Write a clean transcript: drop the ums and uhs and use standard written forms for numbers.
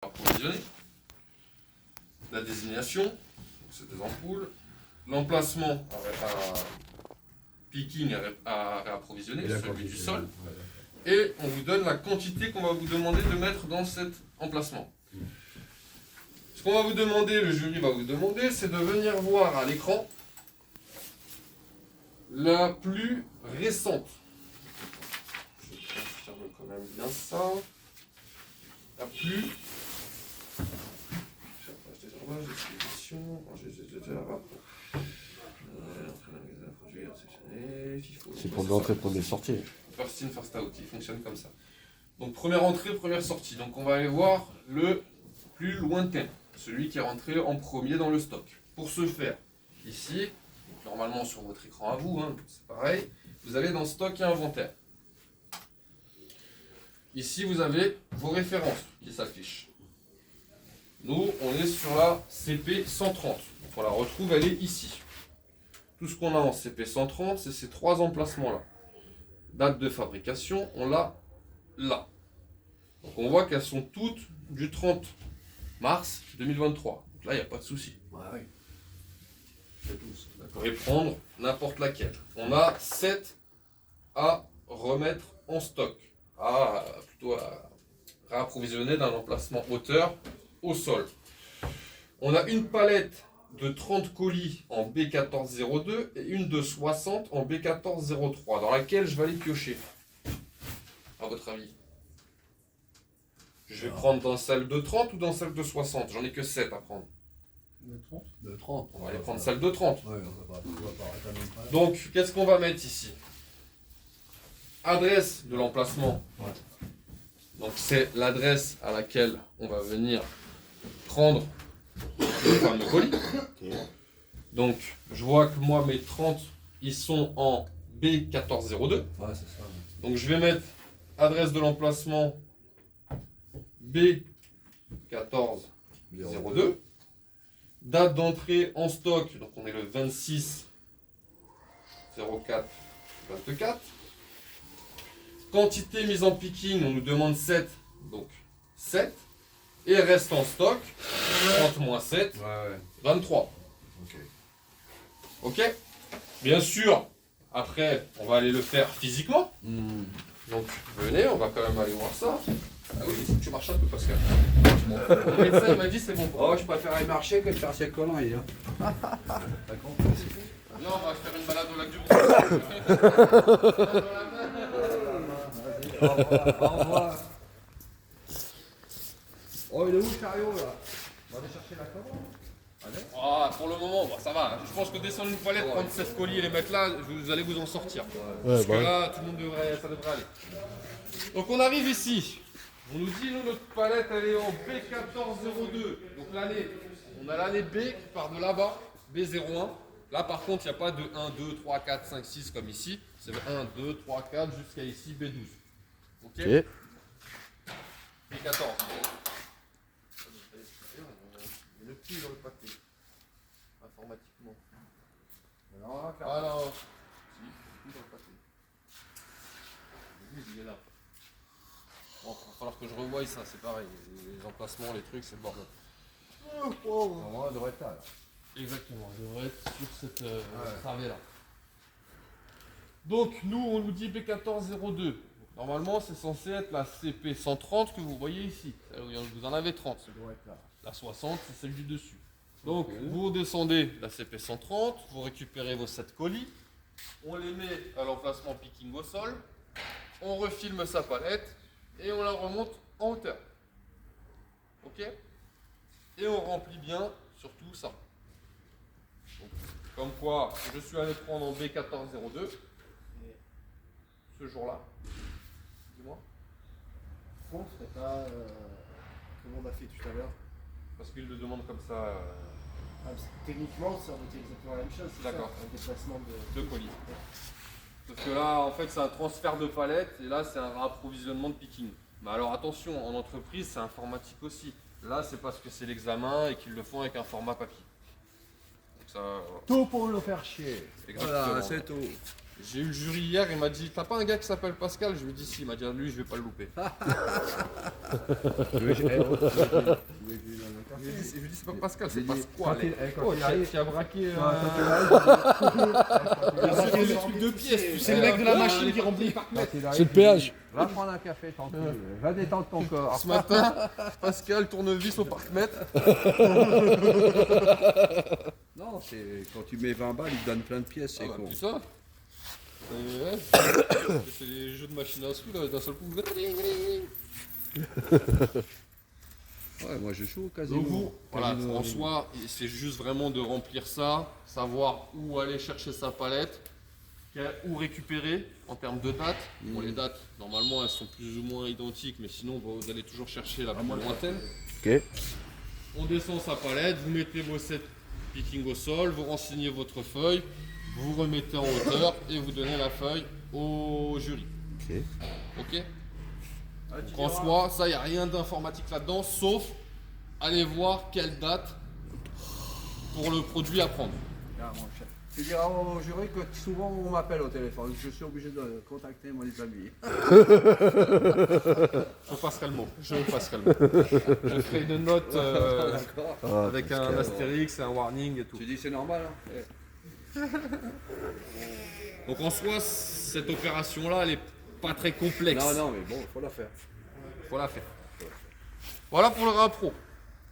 approvisionner, la désignation, c'est des ampoules, l'emplacement à picking à réapprovisionner, celui du sol, et on vous donne la quantité qu'on va vous demander de mettre dans cet emplacement. Ce qu'on va vous demander, le jury va vous demander, c'est de venir voir à l'écran la plus récente. Je confirme quand même bien ça. La plus. C'est pour l'entrée, première sortie. First in, first out, il fonctionne comme ça. Donc première entrée, première sortie. Donc on va aller voir le plus lointain, celui qui est rentré en premier dans le stock. Pour ce faire, ici, normalement sur votre écran à vous, hein, c'est pareil, vous allez dans stock et inventaire. Ici vous avez vos références qui s'affichent. Nous, on est sur la CP 130. Donc on la retrouve, elle est ici. Tout ce qu'on a en CP 130, c'est ces trois emplacements-là. Date de fabrication, on l'a là. Donc on voit qu'elles sont toutes du 30 mars 2023. Donc là, il n'y a pas de souci. Ouais. Vous pouvez prendre n'importe laquelle. On a 7 à remettre en stock. Plutôt à réapprovisionner d'un emplacement hauteur au sol. On a une palette de 30 colis en B1402 et une de 60 en B1403 dans laquelle je vais aller piocher. À votre avis? Je vais prendre dans celle de 30 ou dans celle de 60? J'en ai que 7 à prendre. De 30 De 30. On va aller prendre celle de 30. Ouais, on va pas arrêter à même pas. Donc, qu'est-ce qu'on va mettre ici? Adresse de l'emplacement. Ouais. Donc, c'est l'adresse à laquelle on va venir prendre le fameux colis. Okay. Donc, je vois que moi, mes 30, ils sont en B1402. Ouais, c'est ça. Donc, je vais mettre adresse de l'emplacement B1402. Date d'entrée en stock, donc on est le 26 04 24. Quantité mise en picking, on nous demande 7, donc 7. Et reste en stock, 30 moins 7, Ouais. 23. Ok. Ok? Bien sûr, après, on va aller le faire physiquement. Donc, venez, on va quand même aller voir ça. Ah oui, il faut que tu marches un peu, Pascal. Le médecin, il m'a dit c'est bon. Oh, je préférais marcher que de faire ses conneries. Hein. D'accord. Non, on va faire une balade au lac du Au revoir. Oh, il est où le chariot là? On va aller chercher la commande. Pour le moment, ça va. Je pense que descendre une palette, prendre 7 colis et les mettre là, vous allez vous en sortir. Parce que là, tout le monde ça devrait aller. Donc on arrive ici. On nous dit, nous, notre palette, elle est en B1402. Donc l'année, on a l'année B qui part de là-bas, B01. Là, par contre, il n'y a pas de 1, 2, 3, 4, 5, 6 comme ici. C'est 1, 2, 3, 4 jusqu'à ici, B12. Ok, Ok. B14. Il ne plus dans le papier. Informatiquement. Non, Ah non. Si, plus dans le papier. Oui, il est là. Bon, il va falloir que je revoie ça, c'est pareil. Les emplacements, les trucs, c'est le bordel. on devrait être là. Exactement, je devrais être sur cette travée-là. Donc, nous, on nous dit B1402. Normalement, c'est censé être la CP 130 que vous voyez ici. Vous en avez 30. Ça doit être là. La 60, c'est celle du dessus. Donc, vous descendez la CP 130, vous récupérez vos 7 colis, on les met à l'emplacement picking au sol, on refilme sa palette et on la remonte en hauteur. Ok? Et on remplit bien surtout ça. Donc, comme quoi, je suis allé prendre en B1402 ce jour-là. Dis-moi. Pourquoi on serait pas comme on a fait tout à l'heure? Parce qu'il le demande comme ça. Techniquement, ça aurait été exactement la même chose. D'accord. Un déplacement de Deux colis. Sauf que là, en fait, c'est un transfert de palette et là, c'est un réapprovisionnement de picking. Mais alors attention, en entreprise, c'est informatique aussi. Là, c'est parce que c'est l'examen et qu'ils le font avec un format papier. Donc ça, Tout pour le faire chier. exactement. Voilà, c'est tout. J'ai eu le jury hier, il m'a dit, t'as pas un gars qui s'appelle Pascal? Je lui ai dit si, il m'a dit, lui je vais pas le louper. Je lui ai dit, c'est pas Pascal, c'est Pasquale. Oh, qui a braqué le truc de pièces. C'est le mec de la machine qui remplit. C'est le péage. Va prendre un café tranquille, va détendre ton corps. Ce matin, Pascal tournevis au parc-mètre. Non, c'est quand tu mets 20 balles, il te donne plein de pièces, c'est con. Plus ça. Ouais. C'est les jeux de machine à sous, là, d'un seul coup. Ouais, moi je joue au casino. Donc vous, voilà, Casino, en soi, c'est juste vraiment de remplir ça, savoir où aller chercher sa palette, où récupérer en termes de dates. Bon, les dates, normalement, elles sont plus ou moins identiques, mais sinon, vous allez toujours chercher la plus lointaine. Ok. On descend sa palette, vous mettez vos 7 picking au sol, vous renseignez votre feuille, vous remettez en hauteur et vous donnez la feuille au jury. Ok. Ok. Donc en soi, ça, il n'y a rien d'informatique là-dedans, sauf aller voir quelle date pour le produit à prendre. Ah, mon chef. Tu diras au jury que souvent on m'appelle au téléphone, je suis obligé de contacter mon ami. Je passerai le mot. Je ferai une note avec un astérix et un warning et tout. Tu dis c'est normal, hein? Donc en soi, cette opération-là, elle est pas très complexe. Non, mais bon, il faut la faire. Faut la faire. Voilà pour le Rapro.